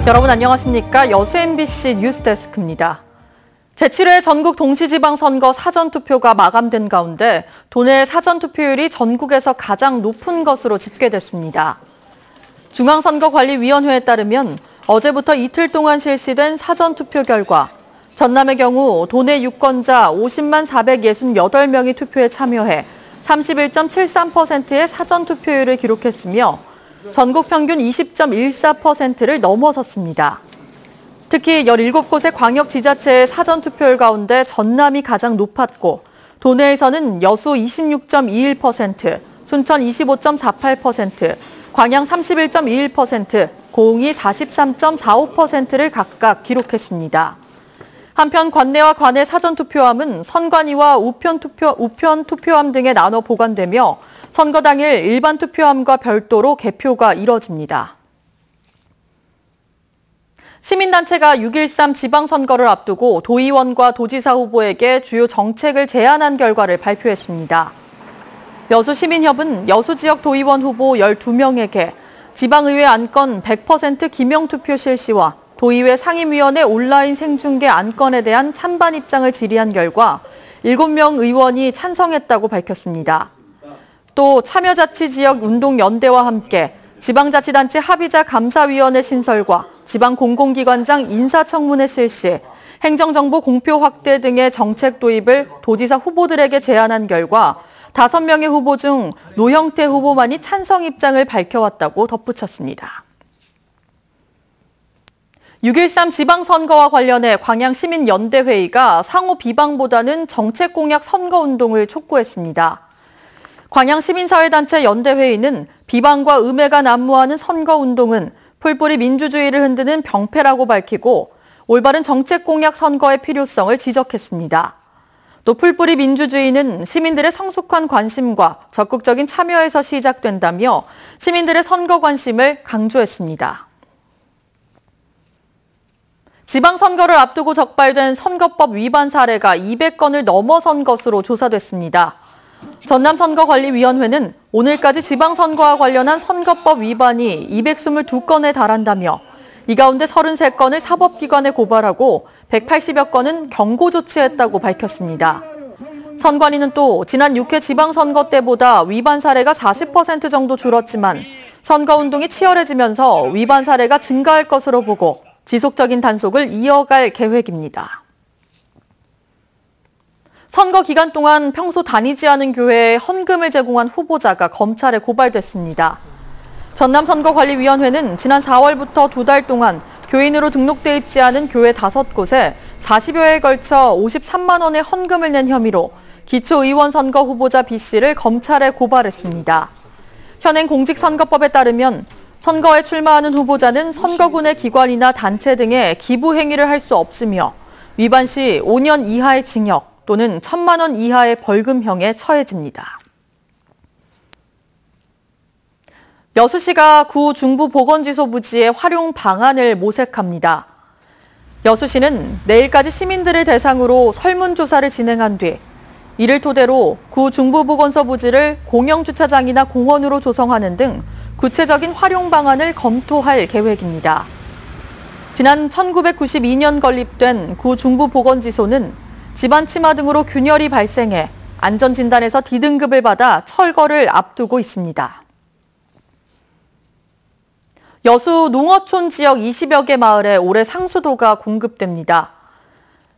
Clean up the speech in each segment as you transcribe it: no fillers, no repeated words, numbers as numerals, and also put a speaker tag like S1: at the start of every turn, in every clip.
S1: 여러분 안녕하십니까? 여수 MBC 뉴스데스크입니다. 제7회 전국 동시지방선거 사전투표가 마감된 가운데 도내 사전투표율이 전국에서 가장 높은 것으로 집계됐습니다. 중앙선거관리위원회에 따르면 어제부터 이틀 동안 실시된 사전투표 결과 전남의 경우 도내 유권자 50만 468명이 투표에 참여해 31.73%의 사전투표율을 기록했으며 전국 평균 20.14%를 넘어섰습니다. 특히 17곳의 광역지자체의 사전투표율 가운데 전남이 가장 높았고 도내에서는 여수 26.21%, 순천 25.48%, 광양 31.21%, 고흥이 43.45%를 각각 기록했습니다. 한편 관내와 관외 사전투표함은 선관위와 우편 투표함 등에 나눠 보관되며 선거 당일 일반 투표함과 별도로 개표가 이뤄집니다. 시민단체가 6.13 지방선거를 앞두고 도의원과 도지사 후보에게 주요 정책을 제안한 결과를 발표했습니다. 여수시민협은 여수지역 도의원 후보 12명에게 지방의회 안건 100% 기명투표 실시와 도의회 상임위원회 온라인 생중계 안건에 대한 찬반 입장을 질의한 결과 7명 의원이 찬성했다고 밝혔습니다. 또 참여자치지역 운동연대와 함께 지방자치단체 합의자 감사위원회 신설과 지방공공기관장 인사청문회 실시, 행정정보 공표 확대 등의 정책 도입을 도지사 후보들에게 제안한 결과 5명의 후보 중 노형태 후보만이 찬성 입장을 밝혀왔다고 덧붙였습니다. 6.13 지방선거와 관련해 광양시민연대회의가 상호 비방보다는 정책 공약 선거운동을 촉구했습니다. 광양시민사회단체 연대회의는 비방과 음해가 난무하는 선거운동은 풀뿌리 민주주의를 흔드는 병폐라고 밝히고 올바른 정책 공약 선거의 필요성을 지적했습니다. 또 풀뿌리 민주주의는 시민들의 성숙한 관심과 적극적인 참여에서 시작된다며 시민들의 선거 관심을 강조했습니다. 지방선거를 앞두고 적발된 선거법 위반 사례가 200건을 넘어선 것으로 조사됐습니다. 전남선거관리위원회는 오늘까지 지방선거와 관련한 선거법 위반이 222건에 달한다며 이 가운데 33건을 사법기관에 고발하고 180여 건은 경고 조치했다고 밝혔습니다. 선관위는 또 지난 6회 지방선거 때보다 위반 사례가 40% 정도 줄었지만 선거운동이 치열해지면서 위반 사례가 증가할 것으로 보고 지속적인 단속을 이어갈 계획입니다. 선거 기간 동안 평소 다니지 않은 교회에 헌금을 제공한 후보자가 검찰에 고발됐습니다. 전남선거관리위원회는 지난 4월부터 2달 동안 교인으로 등록돼 있지 않은 교회 5곳에 40여 회에 걸쳐 53만 원의 헌금을 낸 혐의로 기초의원 선거 후보자 B씨를 검찰에 고발했습니다. 현행 공직선거법에 따르면 선거에 출마하는 후보자는 선거군의 기관이나 단체 등에 기부 행위를 할 수 없으며 위반 시 5년 이하의 징역 또는 1,000만 원 이하의 벌금형에 처해집니다. 여수시가 구 중부보건지소 부지의 활용 방안을 모색합니다. 여수시는 내일까지 시민들을 대상으로 설문조사를 진행한 뒤 이를 토대로 구 중부보건소 부지를 공영주차장이나 공원으로 조성하는 등 구체적인 활용 방안을 검토할 계획입니다. 지난 1992년 건립된 구 중부보건지소는 집안 치마 등으로 균열이 발생해 안전진단에서 D등급을 받아 철거를 앞두고 있습니다. 여수 농어촌 지역 20여 개 마을에 올해 상수도가 공급됩니다.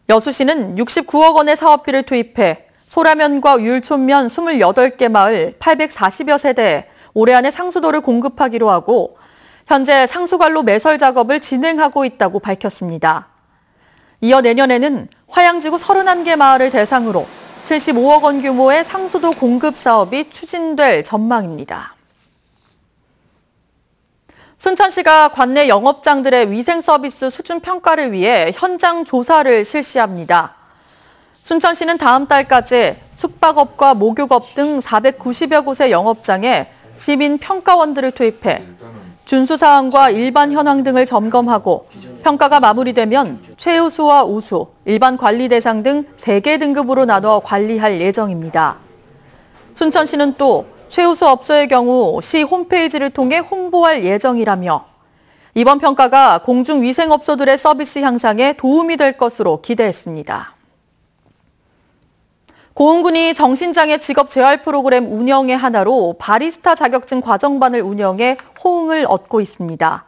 S1: 여수시는 69억 원의 사업비를 투입해 소라면과 율촌면 28개 마을 840여 세대에 올해 안에 상수도를 공급하기로 하고 현재 상수관로 매설 작업을 진행하고 있다고 밝혔습니다. 이어 내년에는 화양지구 31개 마을을 대상으로 75억 원 규모의 상수도 공급 사업이 추진될 전망입니다. 순천시가 관내 영업장들의 위생 서비스 수준 평가를 위해 현장 조사를 실시합니다. 순천시는 다음 달까지 숙박업과 목욕업 등 490여 곳의 영업장에 시민 평가원들을 투입해 준수 사항과 일반 현황 등을 점검하고 평가가 마무리되면 최우수와 우수, 일반 관리 대상 등 3개 등급으로 나눠 관리할 예정입니다. 순천시는 또 최우수 업소의 경우 시 홈페이지를 통해 홍보할 예정이라며 이번 평가가 공중위생업소들의 서비스 향상에 도움이 될 것으로 기대했습니다. 고흥군이 정신장애 직업 재활 프로그램 운영의 하나로 바리스타 자격증 과정반을 운영해 호응을 얻고 있습니다.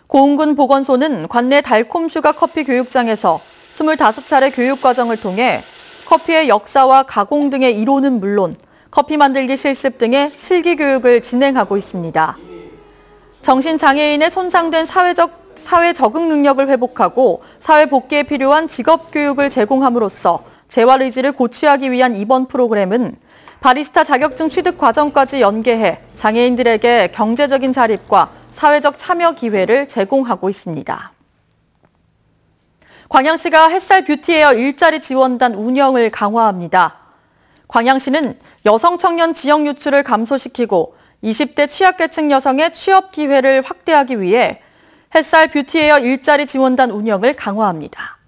S1: 고흥군 보건소는 관내 달콤 슈가 커피 교육장에서 25차례 교육 과정을 통해 커피의 역사와 가공 등의 이론은 물론 커피 만들기 실습 등의 실기 교육을 진행하고 있습니다. 정신장애인의 손상된 사회 적응 능력을 회복하고 사회 복귀에 필요한 직업 교육을 제공함으로써 재활 의지를 고취하기 위한 이번 프로그램은 바리스타 자격증 취득 과정까지 연계해 장애인들에게 경제적인 자립과 사회적 참여 기회를 제공하고 있습니다. 광양시가 햇살 뷰티웨어 일자리 지원단 운영을 강화합니다. 광양시는 여성 청년 지역 유출을 감소시키고 20대 취약계층 여성의 취업 기회를 확대하기 위해 햇살 뷰티웨어 일자리 지원단 운영을 강화합니다.